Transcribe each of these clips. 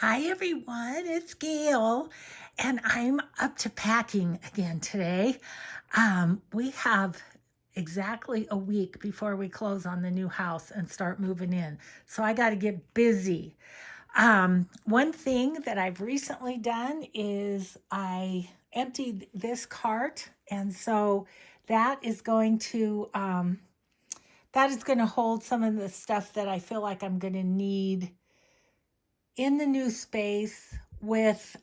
Hi everyone, it's Gail, and I'm up to packing again today. We have exactly a week before we close on the new house and start moving in, so I got to get busy. One thing that I've recently done is I emptied this cart, and so that is going to hold some of the stuff that I feel like I'm going to need in the new space with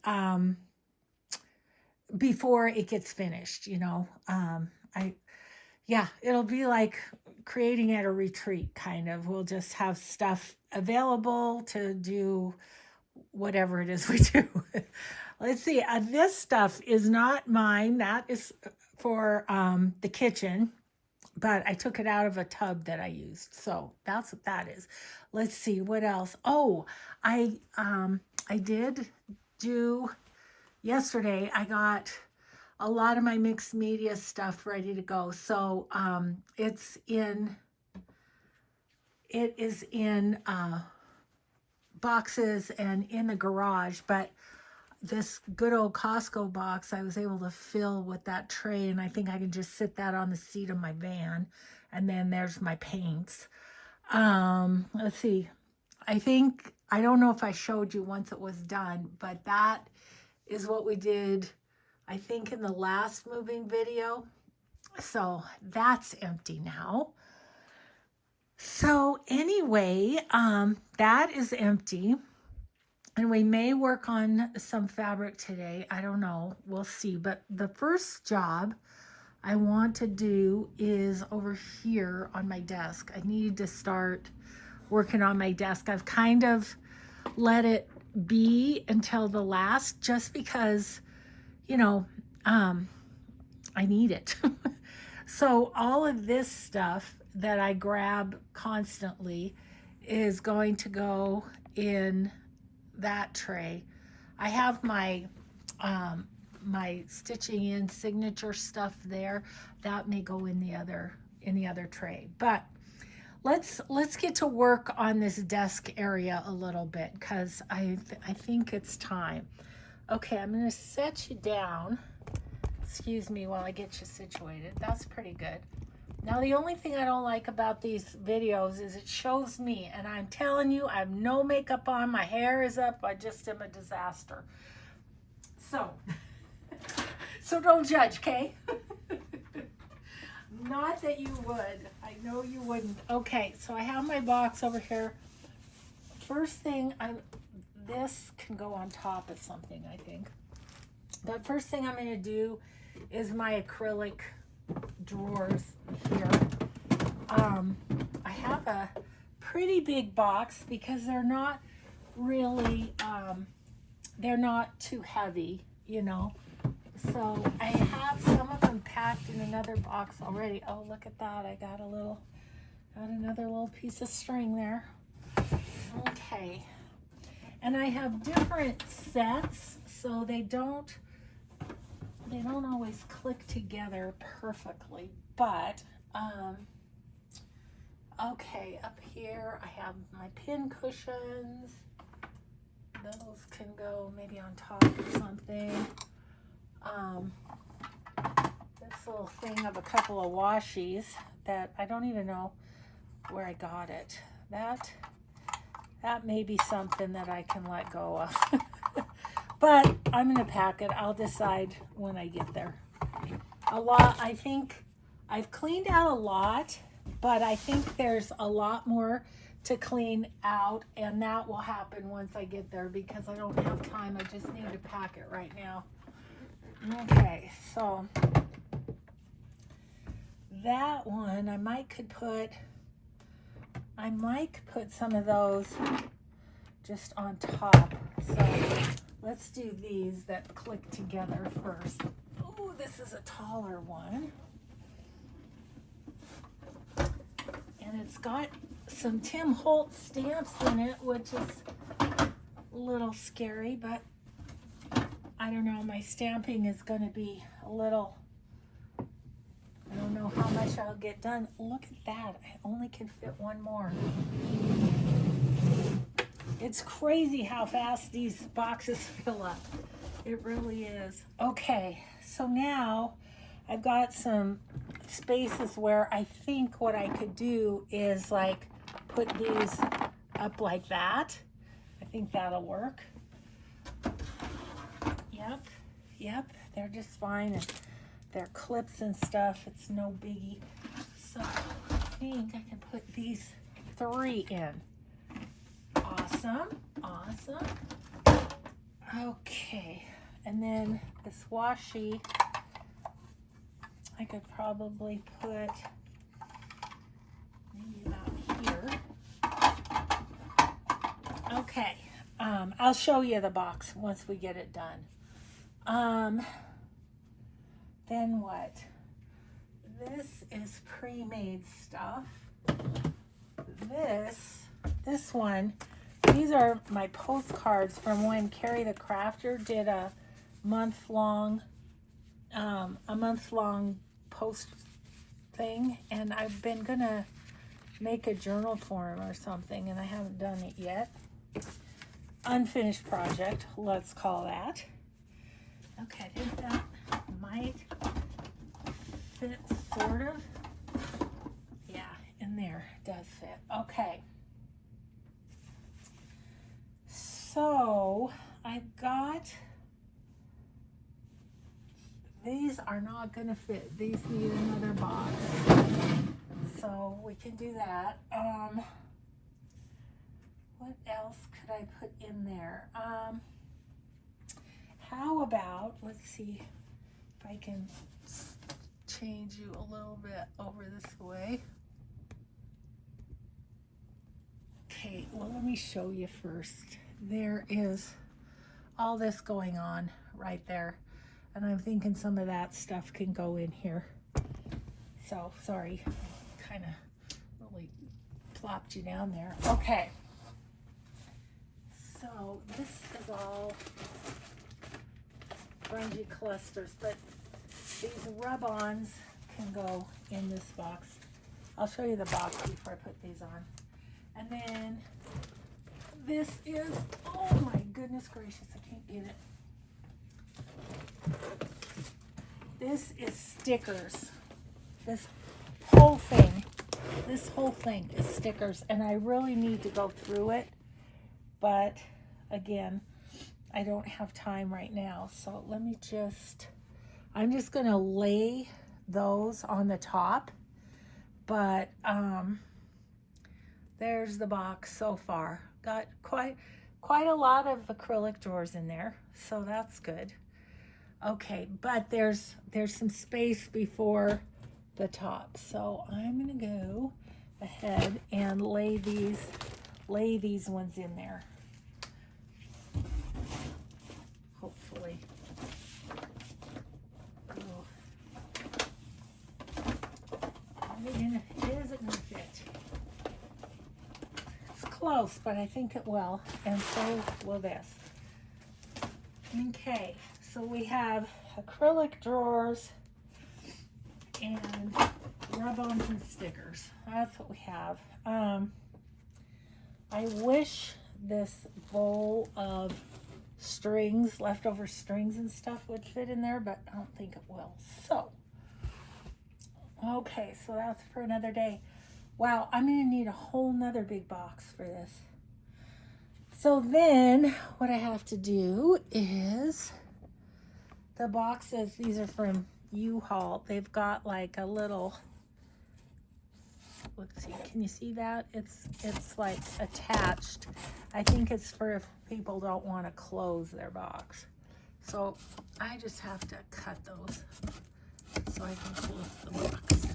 before it gets finished, I yeah, it'll be like creating at a retreat kind of. We'll just have stuff available to do whatever it is we do. Let's see. This stuff is not mine. That is for the kitchen, but I took it out of a tub that I used. So that's what that is. Let's see what else. Oh, I did do yesterday. I got a lot of my mixed media stuff ready to go. So it is in boxes and in the garage, but this good old Costco box I was able to fill with that tray, and I think I can just sit that on the seat of my van. And then there's my paints. Let's see. I don't know if I showed you once it was done, but that is what we did, I think, in the last moving video. So that's empty now. So anyway, that is empty. And we may work on some fabric today. I don't know. We'll see. But the first job I want to do is over here on my desk. I need to start working on my desk. I've kind of let it be until the last just because, I need it. So all of this stuff that I grab constantly is going to go in that tray. I have my stitching in signature stuff there. That may go in the other tray. But let's get to work on this desk area a little bit because I think it's time. Okay, I'm going to set you down. Excuse me while I get you situated. That's pretty good. Now, the only thing I don't like about these videos is it shows me, and I'm telling you, I have no makeup on, my hair is up, I just am a disaster. So don't judge, okay? Not that you would. I know you wouldn't. Okay, so I have my box over here. First thing, this can go on top of something, I think. But first thing I'm going to do is my acrylic drawers here. I have a pretty big box because they're not really, they're not too heavy, So I have some of them packed in another box already. Oh, look at that. I got another little piece of string there. Okay. And I have different sets, so they don't always click together perfectly, but okay, up here I have my pin cushions. Those can go maybe on top of something. This little thing of a couple of washies that I don't even know where I got it. That may be something that I can let go of. But I'm going to pack it. I'll decide when I get there. I think I've cleaned out a lot, but I think there's a lot more to clean out, and that will happen once I get there because I don't have time. I just need to pack it right now. Okay, so that one, I might put some of those just on top. So let's do these that click together first. Oh, this is a taller one. And it's got some Tim Holtz stamps in it, which is a little scary, but I don't know. My stamping is going to be a little, I don't know how much I'll get done. Look at that. I only can fit one more. It's crazy how fast these boxes fill up. It really is. Okay, so now I've got some spaces where I think what I could do is like put these up like that. I think that'll work. Yep, they're just fine. And they're clips and stuff. It's no biggie. So I think I can put these 3 in. Awesome. Okay, and then this washi, I could probably put maybe about here. Okay, I'll show you the box once we get it done. Then what? This is pre-made stuff. This one, these are my postcards from when Carrie the Crafter did a month-long post thing, and I've been gonna make a journal for him or something, and I haven't done it yet. Unfinished project, let's call that. Okay, I think that might fit, sort of. Yeah, in there, it does fit. Okay. So, I've got, these are not going to fit. These need another box. So, we can do that. What else could I put in there? How about, let's see if I can change you a little bit over this way. Okay, well, let me show you first. There is all this going on right there, and I'm thinking some of that stuff can go in here. So, sorry, kind of really plopped you down there. Okay, so this is all grungy clusters, but these rub-ons can go in this box. I'll show you the box before I put these on. And then this is, oh my goodness gracious, I can't get it. This is stickers. This whole thing is stickers, and I really need to go through it, but again, I don't have time right now. So let me I'm just gonna lay those on the top, but there's the box so far. Got quite a lot of acrylic drawers in there, so that's good. Okay, but there's some space before the top, so I'm gonna go ahead and lay these ones in there. Hopefully. It isn't gonna fit. It's close, but I think it will, and so will this. Okay, so we have acrylic drawers and rub-ons and stickers. That's what we have. I wish this bowl of strings, leftover strings and stuff would fit in there, but I don't think it will. So, okay, so that's for another day. Wow, I'm gonna need a whole nother big box for this. So then what I have to do is the boxes, these are from U-Haul. They've got like a little, let's see, can you see that? It's like attached. I think it's for if people don't want to close their box. So I just have to cut those so I can close the box.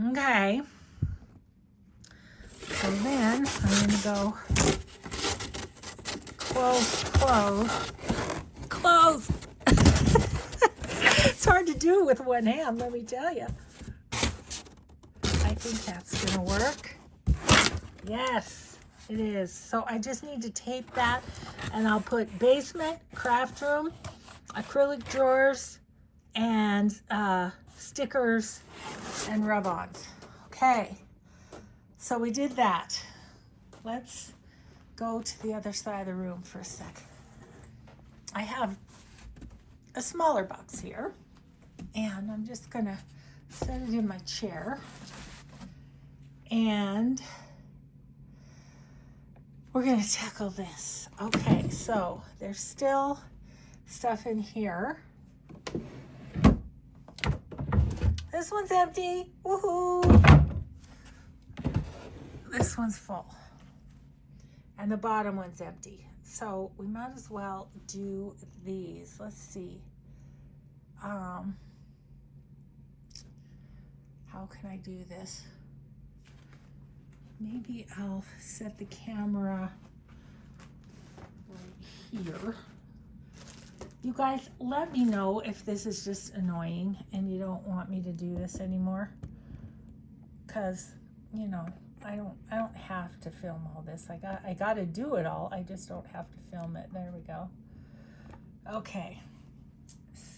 Okay. So then I'm gonna go close. It's hard to do with one hand, let me tell you. I think that's gonna work. Yes, it is. So I just need to tape that, and I'll put basement, craft room, acrylic drawers, and stickers and rub-ons. Okay, so we did that. let's go to the other side of the room for a sec. I have a smaller box here, and I'm just gonna set it in my chair, and we're gonna tackle this. Okay, so there's still stuff in here. This one's empty. Woohoo! This one's full. And the bottom one's empty. So we might as well do these. Let's see. How can I do this? Maybe I'll set the camera right here. You guys, let me know if this is just annoying and you don't want me to do this anymore. Because, you know, I don't have to film all this. I got to do it all. I just don't have to film it. There we go. Okay.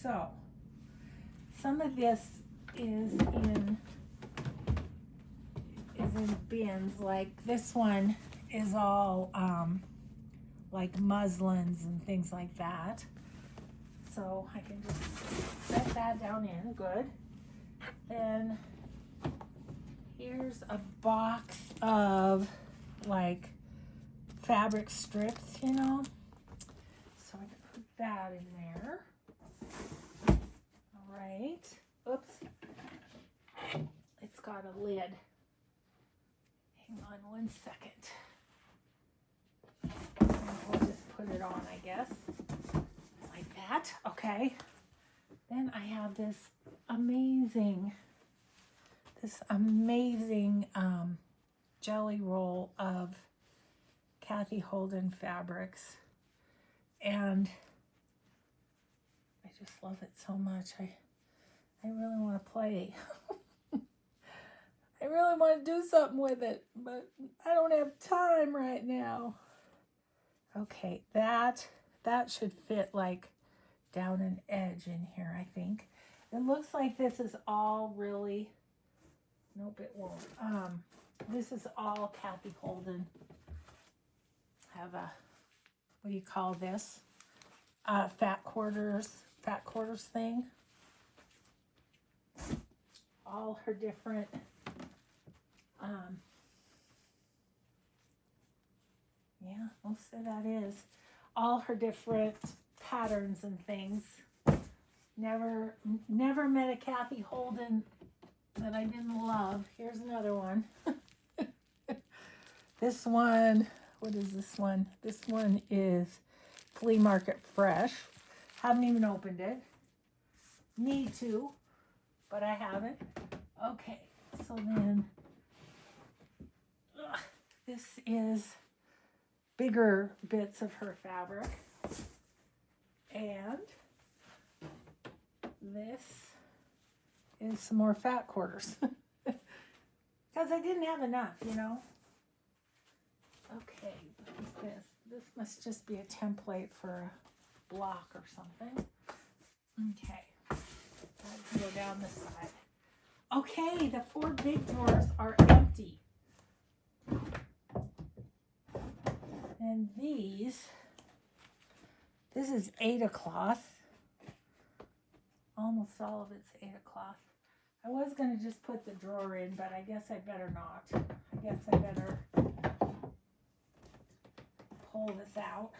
So, some of this is in bins. Like this one is all like muslins and things like that. So I can just set that down in. Good. Then here's a box of like fabric strips, you know. So I can put that in there. All right. Oops. It's got a lid. Hang on one second. We'll just put it on, I guess. Like that. Okay. Then I have this amazing jelly roll of Kathy Holden fabrics, and I just love it so much. I really want to play. I really want to do something with it, but I don't have time right now. Okay, that should fit like down an edge in here, I think. It looks like this is all really, nope, it won't. This is all Kathy Holden. Have a, what do you call this? Fat quarters thing. All her different, yeah, most of that is. All her different patterns and things. Never met a Kathy Holden that I didn't love. Here's another one. This one, what is this one? This one is Flea Market Fresh. Haven't even opened it. Need to, but I haven't. Okay, so then this is bigger bits of her fabric. And this is some more fat quarters. Because I didn't have enough, you know. Okay, what is this? This must just be a template for a block or something. Okay, let's go down this side. Okay, the 4 big drawers are empty. And this is Aida cloth. Almost all of it's Aida cloth. I was going to just put the drawer in, but I guess I better not. I guess I better pull this out.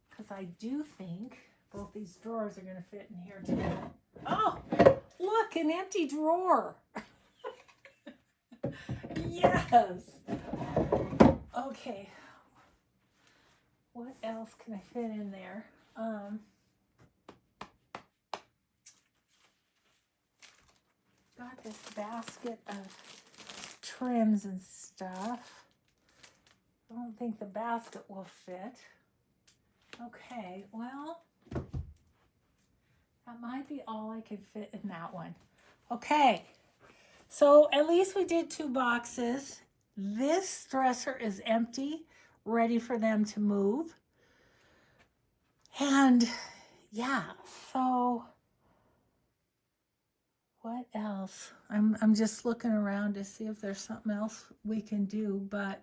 Because I do think both these drawers are going to fit in here too. Oh, look, an empty drawer. Yes. Okay. What else can I fit in there? Got this basket of trims and stuff. I don't think the basket will fit. Okay, well, that might be all I could fit in that one. Okay, so at least we did 2 boxes. This dresser is empty, ready for them to move. And yeah, so what else? I'm just looking around to see if there's something else we can do, but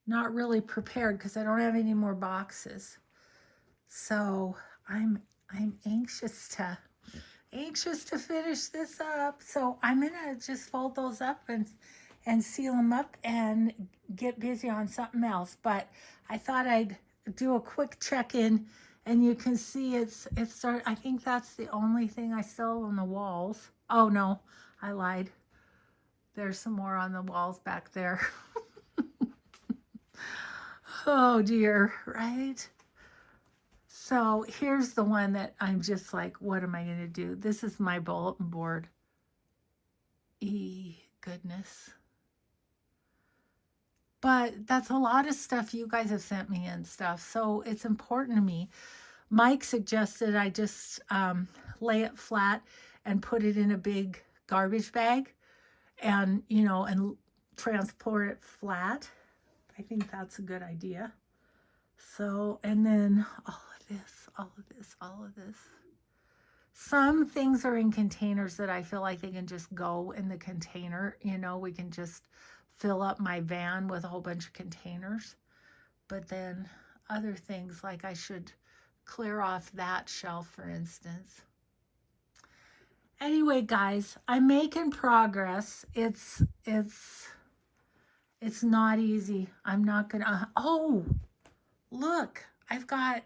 not really prepared because I don't have any more boxes. So I'm anxious to finish this up. So I'm gonna just fold those up and seal them up and get busy on something else. But I thought I'd do a quick check-in, and you can see it's I think that's the only thing I still have on the walls. Oh no, I lied. There's some more on the walls back there. Oh dear, right? So here's the one that I'm just like, what am I going to do? This is my bulletin board. Goodness. But that's a lot of stuff you guys have sent me and stuff. So it's important to me. Mike suggested I just lay it flat and put it in a big garbage bag and, you know, and transport it flat. I think that's a good idea. So, and then all of this, all of this, all of this. Some things are in containers that I feel like they can just go in the container. You know, we can just fill up my van with a whole bunch of containers. But then other things, like I should clear off that shelf, for instance. Anyway, guys, I'm making progress. It's not easy. I'm not gonna. Oh, look! I've got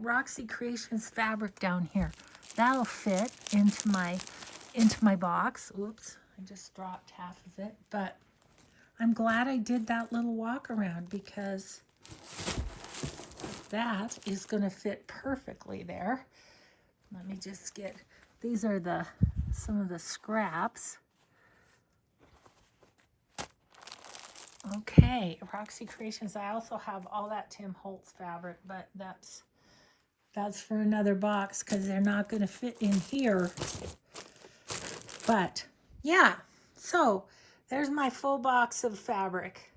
Roxy Creations fabric down here. That'll fit into my box. Oops, I just dropped half of it. But I'm glad I did that little walk around because that is going to fit perfectly there. Let me just get, these are some of the scraps. Okay, Roxy Creations. I also have all that Tim Holtz fabric, but that's for another box because they're not going to fit in here. But yeah, so there's my full box of fabric.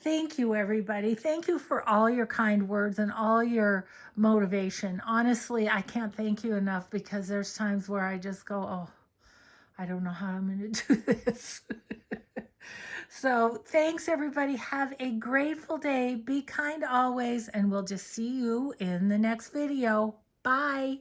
Thank you, everybody. Thank you for all your kind words and all your motivation. Honestly, I can't thank you enough because there's times where I just go, oh, I don't know how I'm going to do this. So thanks, everybody. Have a grateful day. Be kind always, and we'll just see you in the next video. Bye.